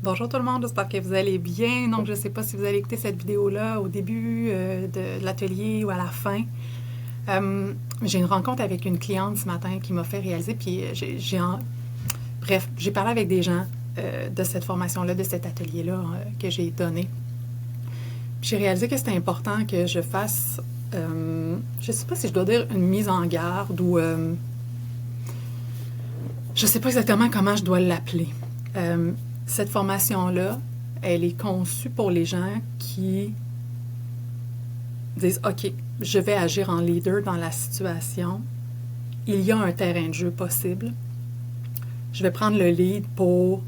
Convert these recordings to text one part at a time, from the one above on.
Bonjour tout le monde, j'espère que vous allez bien. Donc, je ne sais pas si vous allez écouter cette vidéo-là au début de l'atelier ou à la fin. J'ai une rencontre avec une cliente ce matin qui m'a fait réaliser, puis bref, j'ai parlé avec des gens de cette formation-là, de cet atelier-là que j'ai donné. J'ai réalisé que c'était important que je fasse, je ne sais pas si je dois dire une mise en garde ou je ne sais pas exactement comment je dois l'appeler. Cette formation-là, elle est conçue pour les gens qui disent « OK, je vais agir en leader dans la situation. Il y a un terrain de jeu possible. Je vais prendre le lead pour,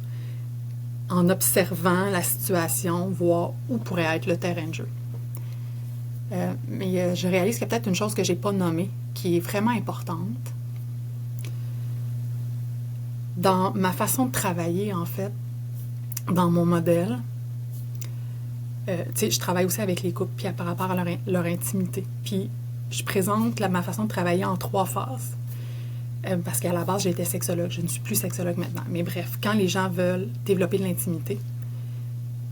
en observant la situation, voir où pourrait être le terrain de jeu. » Mais je réalise qu'il y a peut-être une chose que je n'ai pas nommée, qui est vraiment importante. Dans ma façon de travailler, en fait, dans mon modèle, je travaille aussi avec les couples puis par rapport à leur intimité. Puis je présente ma façon de travailler en 3 phases. Parce qu'à la base, j'étais sexologue. Je ne suis plus sexologue maintenant. Mais bref, quand les gens veulent développer de l'intimité,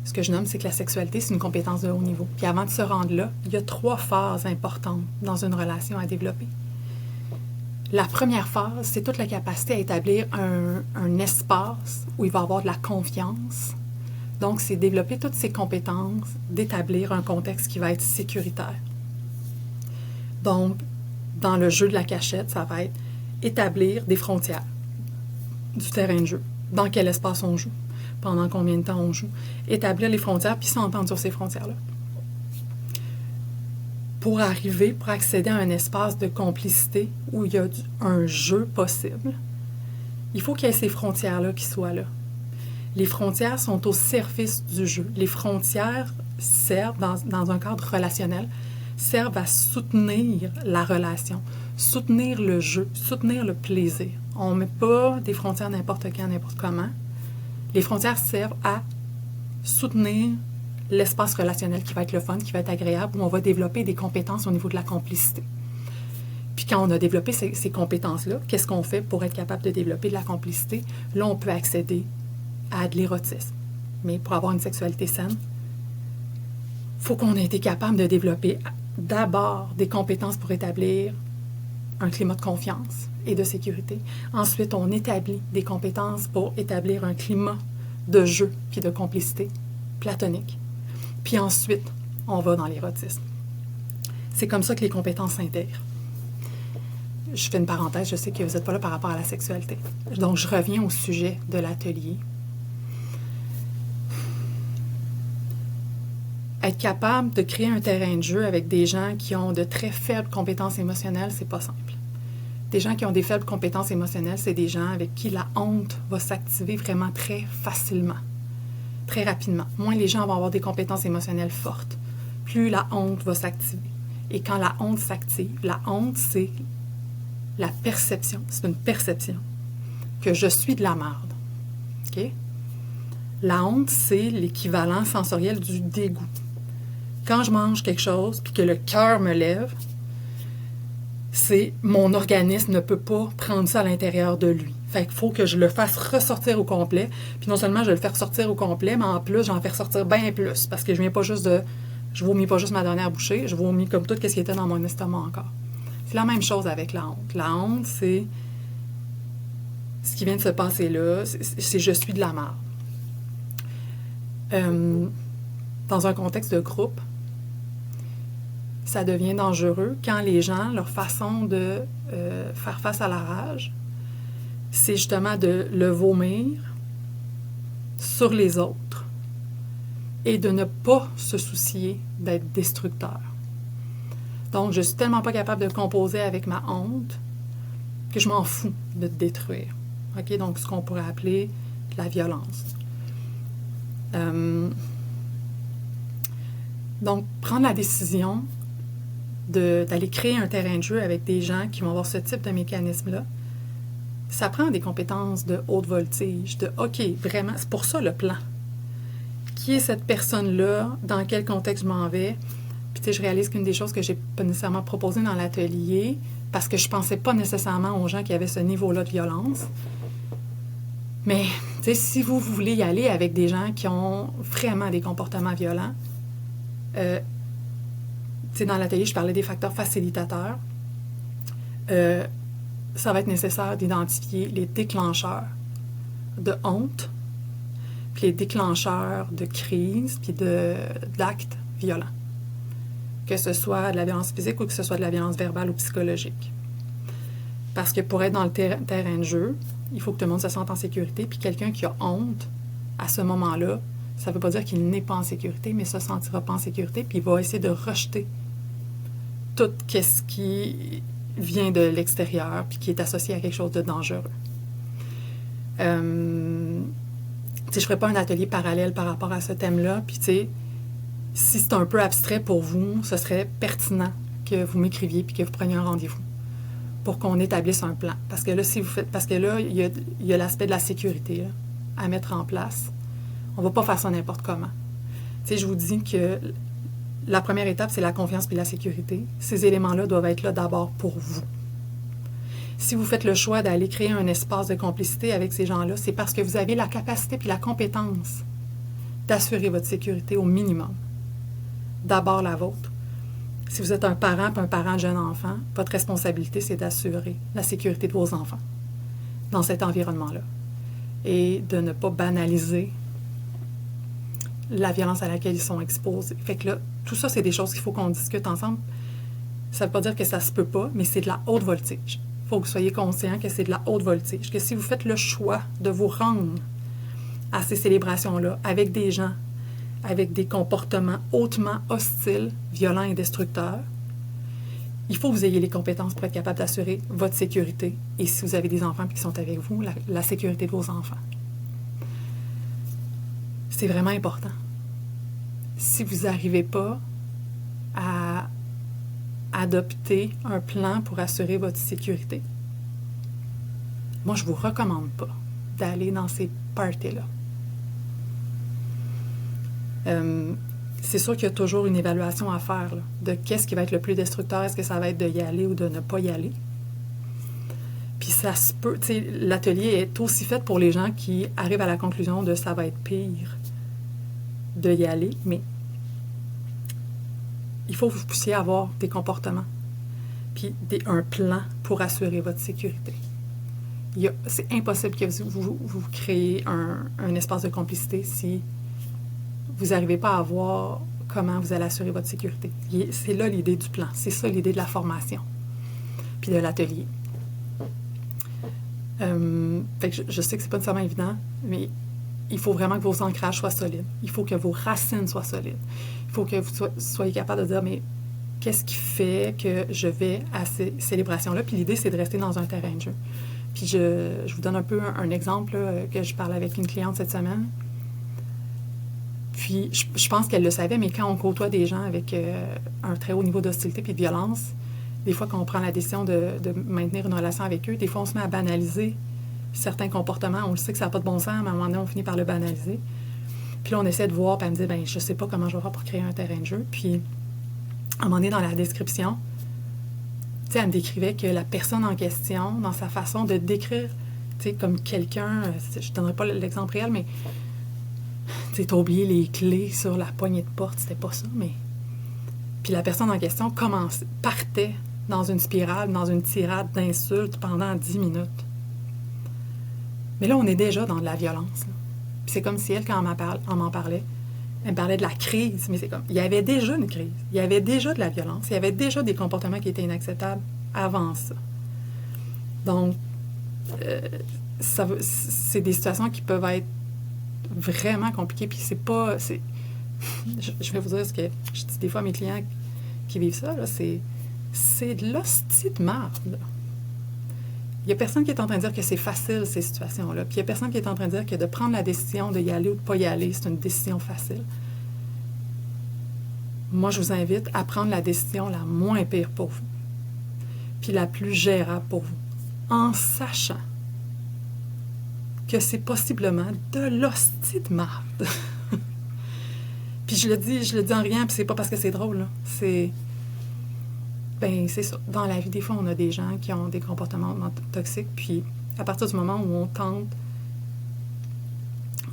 ce que je nomme, c'est que la sexualité, c'est une compétence de haut niveau. Puis avant de se rendre là, il y a 3 phases importantes dans une relation à développer. La première phase, c'est toute la capacité à établir un espace où il va y avoir de la confiance. Donc, c'est développer toutes ces compétences, d'établir un contexte qui va être sécuritaire. Donc, dans le jeu de la cachette, ça va être établir des frontières du terrain de jeu. Dans quel espace on joue? Pendant combien de temps on joue? Établir les frontières, puis s'entendre sur ces frontières-là. Pour accéder à un espace de complicité où il y a un jeu possible, il faut qu'il y ait ces frontières-là qui soient là. Les frontières sont au service du jeu. Les frontières servent, dans un cadre relationnel, servent à soutenir la relation, soutenir le jeu, soutenir le plaisir. On ne met pas des frontières n'importe quand, n'importe comment. Les frontières servent à soutenir l'espace relationnel qui va être le fun, qui va être agréable, où on va développer des compétences au niveau de la complicité. Puis quand on a développé ces compétences-là, qu'est-ce qu'on fait pour être capable de développer de la complicité? Là, on peut accéder à de l'érotisme. Mais pour avoir une sexualité saine, il faut qu'on ait été capable de développer d'abord des compétences pour établir un climat de confiance et de sécurité. Ensuite, on établit des compétences pour établir un climat de jeu puis de complicité platonique. Puis ensuite, on va dans l'érotisme. C'est comme ça que les compétences s'intègrent. Je fais une parenthèse, je sais que vous n'êtes pas là par rapport à la sexualité. Donc, je reviens au sujet de l'atelier. Être capable de créer un terrain de jeu avec des gens qui ont de très faibles compétences émotionnelles, c'est pas simple. Des gens qui ont des faibles compétences émotionnelles, c'est des gens avec qui la honte va s'activer vraiment très facilement, très rapidement. Moins les gens vont avoir des compétences émotionnelles fortes, plus la honte va s'activer. Et quand la honte s'active, la honte, c'est la perception, c'est une perception que je suis de la merde. OK? La honte, c'est l'équivalent sensoriel du dégoût. Quand je mange quelque chose puis que le cœur me lève, c'est mon organisme ne peut pas prendre ça à l'intérieur de lui. Fait qu'il faut que je le fasse ressortir au complet. Puis non seulement je le fais ressortir au complet, mais en plus, j'en fais ressortir bien plus. Parce que je vomis pas juste ma dernière bouchée, je vomis comme tout ce qui était dans mon estomac encore. C'est la même chose avec la honte. La honte, c'est ce qui vient de se passer là, c'est je suis de la merde. Dans un contexte de groupe, ça devient dangereux quand les gens, leur façon de faire face à la rage, c'est justement de le vomir sur les autres et de ne pas se soucier d'être destructeur. Donc, je suis tellement pas capable de composer avec ma honte que je m'en fous de te détruire. OK? Donc, ce qu'on pourrait appeler la violence. Donc, prendre la décision d'aller créer un terrain de jeu avec des gens qui vont avoir ce type de mécanisme-là, ça prend des compétences de haute voltige, de « OK, vraiment, c'est pour ça le plan. Qui est cette personne-là? Dans quel contexte je m'en vais? » Puis, tu sais, je réalise qu'une des choses que j'ai pas nécessairement proposées dans l'atelier, parce que je pensais pas nécessairement aux gens qui avaient ce niveau-là de violence, mais, tu Tu sais, si vous voulez y aller avec des gens qui ont vraiment des comportements violents, tu sais, dans l'atelier, je parlais des facteurs facilitateurs. Ça va être nécessaire d'identifier les déclencheurs de honte, puis les déclencheurs de crise, puis d'actes violents. Que ce soit de la violence physique ou que ce soit de la violence verbale ou psychologique. Parce que pour être dans le terrain de jeu, il faut que tout le monde se sente en sécurité, puis quelqu'un qui a honte, à ce moment-là, ça ne veut pas dire qu'il n'est pas en sécurité, mais ne se sentira pas en sécurité, puis il va essayer de rejeter tout ce qui vient de l'extérieur, puis qui est associé à quelque chose de dangereux. Je ne ferai pas un atelier parallèle par rapport à ce thème-là, puis tu sais, si c'est un peu abstrait pour vous, ce serait pertinent que vous m'écriviez puis que vous preniez un rendez-vous pour qu'on établisse un plan. Parce que là, il y a l'aspect de la sécurité là, à mettre en place. On ne va pas faire ça n'importe comment. Tu sais, je vous dis que la première étape, c'est la confiance puis la sécurité. Ces éléments-là doivent être là d'abord pour vous. Si vous faites le choix d'aller créer un espace de complicité avec ces gens-là, c'est parce que vous avez la capacité puis la compétence d'assurer votre sécurité au minimum. D'abord la vôtre. Si vous êtes un parent de jeune enfant, votre responsabilité, c'est d'assurer la sécurité de vos enfants dans cet environnement-là et de ne pas banaliser la violence à laquelle ils sont exposés. Fait que là, tout ça, c'est des choses qu'il faut qu'on discute ensemble. Ça ne veut pas dire que ça se peut pas, mais c'est de la haute voltige. Il faut que vous soyez conscient que c'est de la haute voltige, que si vous faites le choix de vous rendre à ces célébrations-là avec des gens avec des comportements hautement hostiles, violents et destructeurs, il faut que vous ayez les compétences pour être capable d'assurer votre sécurité et si vous avez des enfants qui sont avec vous, la sécurité de vos enfants. C'est vraiment important. Si vous n'arrivez pas à adopter un plan pour assurer votre sécurité, moi, je ne vous recommande pas d'aller dans ces parties-là. C'est sûr qu'il y a toujours une évaluation à faire là, de qu'est-ce qui va être le plus destructeur. Est-ce que ça va être de y aller ou de ne pas y aller? Puis ça se peut, tu sais, l'atelier est aussi fait pour les gens qui arrivent à la conclusion de ça va être pire de y aller, mais il faut que vous puissiez avoir des comportements puis un plan pour assurer votre sécurité. C'est impossible que vous créez un espace de complicité si vous n'arrivez pas à voir comment vous allez assurer votre sécurité. C'est là l'idée du plan. C'est ça l'idée de la formation puis de l'atelier. Fait que je sais que c'est pas nécessairement évident, mais il faut vraiment que vos ancrages soient solides. Il faut que vos racines soient solides. Il faut que vous soyez capable de dire, mais qu'est-ce qui fait que je vais à ces célébrations-là? Puis l'idée, c'est de rester dans un terrain de jeu. Puis je vous donne un peu un exemple là, que je parlais avec une cliente cette semaine. Puis, je pense qu'elle le savait, mais quand on côtoie des gens avec un très haut niveau d'hostilité puis de violence, des fois, quand on prend la décision de maintenir une relation avec eux, des fois, on se met à banaliser certains comportements. On le sait que ça n'a pas de bon sens, mais à un moment donné, on finit par le banaliser. Puis là, on essaie de voir, puis elle me dit, bien, je ne sais pas comment je vais faire pour créer un terrain de jeu. Puis, à un moment donné, dans la description, tu sais, elle me décrivait que la personne en question, dans sa façon de décrire, tu sais, comme quelqu'un, je ne donnerai pas l'exemple réel, mais tu as oublié les clés sur la poignée de porte, c'était pas ça, mais... Puis la personne en question partait dans une spirale, dans une tirade d'insultes pendant 10 minutes. Mais là, on est déjà dans de la violence. Là. Puis c'est comme si elle, quand on m'en parlait, elle me parlait de la crise, mais c'est comme... Il y avait déjà une crise, il y avait déjà de la violence, il y avait déjà des comportements qui étaient inacceptables avant ça. Donc, c'est des situations qui peuvent être vraiment compliquées, puis c'est pas... Je vais vous dire ce que je dis des fois à mes clients qui vivent ça, là, c'est de l'hostie de marde. Il n'y a personne qui est en train de dire que c'est facile, ces situations-là. Puis il n'y a personne qui est en train de dire que de prendre la décision de y aller ou de ne pas y aller, c'est une décision facile. Moi, je vous invite à prendre la décision la moins pire pour vous, puis la plus gérable pour vous, en sachant que c'est possiblement de l'hostie de marde. Puis je le dis en riant, puis c'est pas parce que c'est drôle, là. C'est ça. Dans la vie, des fois, on a des gens qui ont des comportements toxiques, puis à partir du moment où on tente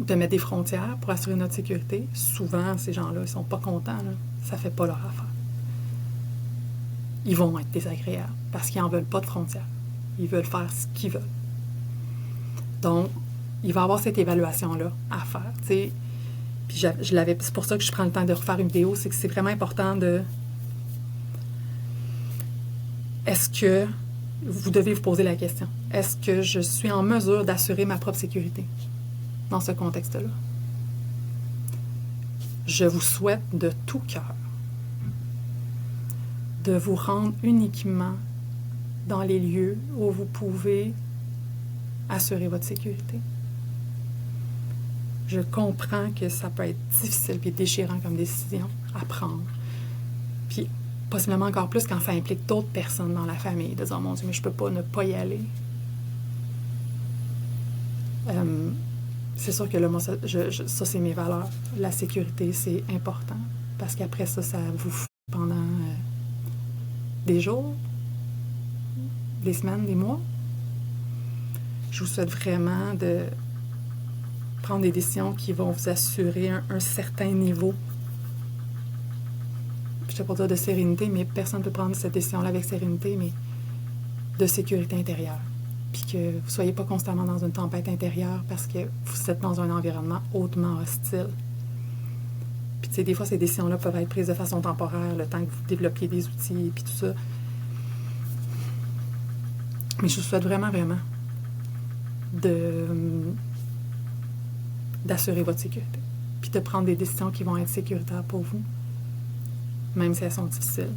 de mettre des frontières pour assurer notre sécurité. Souvent, ces gens-là, ils sont pas contents. Là. Ça fait pas leur affaire. Ils vont être désagréables parce qu'ils n'en veulent pas de frontières. Ils veulent faire ce qu'ils veulent. Donc, il va y avoir cette évaluation-là à faire. T'sais. Puis c'est pour ça que je prends le temps de refaire une vidéo, c'est que c'est vraiment important de... Est-ce que vous devez vous poser la question, est-ce que je suis en mesure d'assurer ma propre sécurité dans ce contexte-là? Je vous souhaite de tout cœur de vous rendre uniquement dans les lieux où vous pouvez assurer votre sécurité. Je comprends que ça peut être difficile et déchirant comme décision à prendre. Puis, possiblement encore plus quand ça implique d'autres personnes dans la famille, de dire « Mon Dieu, mais je ne peux pas ne pas y aller. » C'est sûr que là, moi, ça c'est mes valeurs. La sécurité, c'est important. Parce qu'après ça vous fout pendant des jours, des semaines, des mois. Je vous souhaite vraiment de prendre des décisions qui vont vous assurer un certain niveau. Je ne sais pas dire de sérénité, mais personne ne peut prendre cette décision-là avec sérénité, mais de sécurité intérieure. Puis que vous ne soyez pas constamment dans une tempête intérieure parce que vous êtes dans un environnement hautement hostile. Puis tu sais, des fois, ces décisions-là peuvent être prises de façon temporaire, le temps que vous développiez des outils, puis tout ça. Mais je vous souhaite vraiment, vraiment d'assurer votre sécurité. Puis de prendre des décisions qui vont être sécuritaires pour vous, même si elles sont difficiles.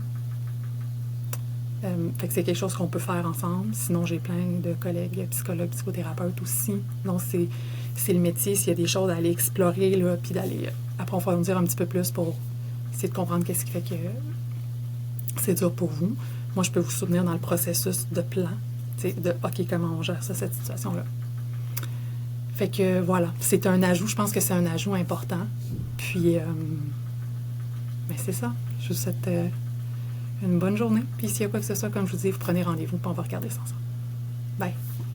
Fait que c'est quelque chose qu'on peut faire ensemble. Sinon, j'ai plein de collègues psychologues, psychothérapeutes aussi. Donc, c'est le métier. S'il y a des choses à aller explorer, là, puis d'aller approfondir un petit peu plus pour essayer de comprendre qu'est-ce qui fait que c'est dur pour vous. Moi, je peux vous soutenir dans le processus de plan, de « OK, comment on gère ça, cette situation-là ». Fait que, voilà, c'est un ajout. Je pense que c'est un ajout important. Puis, mais c'est ça. Je vous souhaite une bonne journée. Puis s'il y a quoi que ce soit, comme je vous dis, vous prenez rendez-vous puis on va regarder ça ensemble. Bye!